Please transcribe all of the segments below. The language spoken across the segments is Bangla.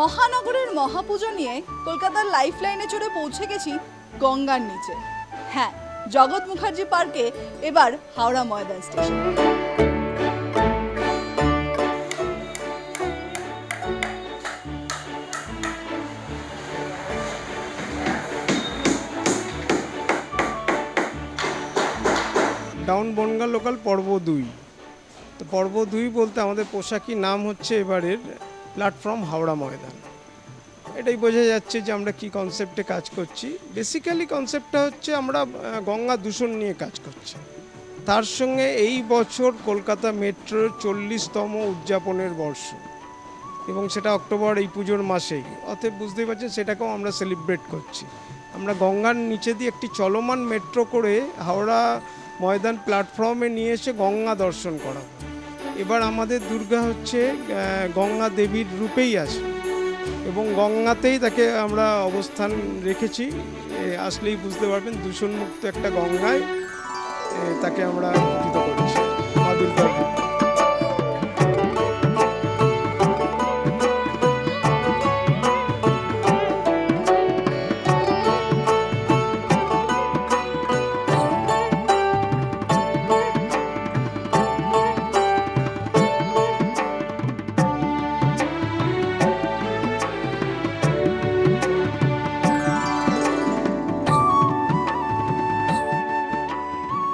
মহানগরের মহাপুজো নিয়ে কলকাতার লাইফ লাইনে চড়ে পৌঁছে গেছি গঙ্গার নিচে। হ্যাঁ, জগৎ মুখার্জি পার্কে এবার Howrah Maidan station. Down Bongaon local পর্ব 2। তো পর্ব 2 বলতে আমাদের পোশাকি নাম হচ্ছে এবারের প্ল্যাটফর্ম হাওড়া ময়দান। এটাই বোঝা যাচ্ছে যে আমরা কি কনসেপ্টে কাজ করছি। বেসিক্যালি কনসেপ্টটা হচ্ছে আমরা গঙ্গা দূষণ নিয়ে কাজ করছি। তার সঙ্গে এই বছর কলকাতা মেট্রোর 40তম উদযাপনের বর্ষ, এবং সেটা অক্টোবর এই পুজোর মাসেই। অতএব বুঝতেই পারছেন সেটাকেও আমরা সেলিব্রেট করছি। আমরা গঙ্গার নিচে দিয়ে একটি চলমান মেট্রো করে হাওড়া ময়দান প্ল্যাটফর্মে নিয়ে এসে গঙ্গা দর্শন করা। এবার আমাদের দুর্গা হচ্ছে গঙ্গা দেবীর রূপেই আছে, এবং গঙ্গাতেই তাকে আমরা অবস্থান রেখেছি। আসলেই বুঝতে পারবেন দূষণমুক্ত একটা গঙ্গায় তাকে আমরা পূজিত করছি মা দুর্গার।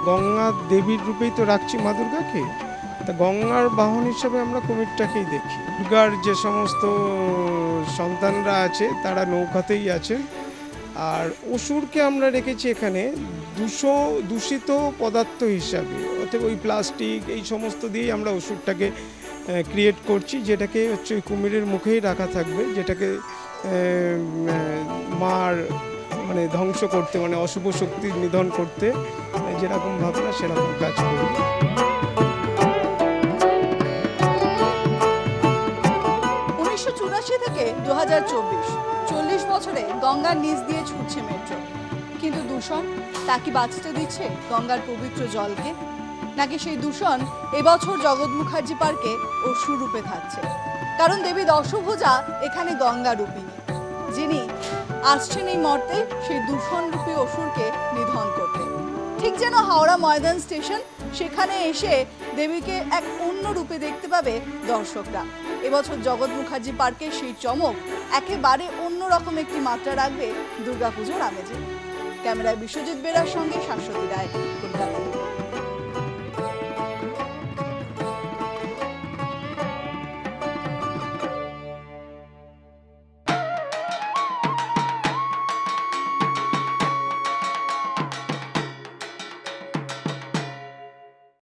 গঙ্গা দেবীর রূপেই তো রাখছি মা দুর্গাকে, তা গঙ্গার বাহন হিসাবে আমরা কুমিরটাকেই দেখি। দুর্গার যে সমস্ত সন্তানরা আছে তারা নৌকাতেই আছে, আর অসুরকে আমরা রেখেছি এখানে দূষিত পদার্থ হিসাবে। অর্থাৎ ওই প্লাস্টিক এই সমস্ত দিয়েই আমরা অসুরটাকে ক্রিয়েট করছি, যেটাকে হচ্ছে ওই কুমিরের মুখেই রাখা থাকবে, যেটাকে মার মানে ধ্বংস করতে, মানে অশুভ শক্তি নিধন করতে যেরকম ভাবনা সেরকম কাজ করি। 1984 থেকে 2024, 40 বছরে গঙ্গার নিচ দিয়ে ছুটছে মেট্রো। কিন্তু দূষণ তা কি বাঁচতে দিচ্ছে গঙ্গার পবিত্র জলকে? নাকি সেই দূষণ এবছর জগৎ মুখার্জি পার্কে অসুর রূপে থাকছে? কারণ দেবী দশভুজা এখানে গঙ্গা রূপিণী, যিনি আসছেন এই মর্তে সেই দূষণরূপী অসুরকে নিধন করতে। ঠিক যেন হাওড়া ময়দান স্টেশন, সেখানে এসে দেবীকে এক অন্য রূপে দেখতে পাবে দর্শকরা। এবছর জগৎ মুখার্জি পার্কের সেই চমক একেবারে অন্যরকম একটি মাত্রা রাখবে দুর্গাপুজোর আমেজে। ক্যামেরায় বিশ্বজিৎ বেরার সঙ্গে শাশ্বতী রায়, কলকাতা।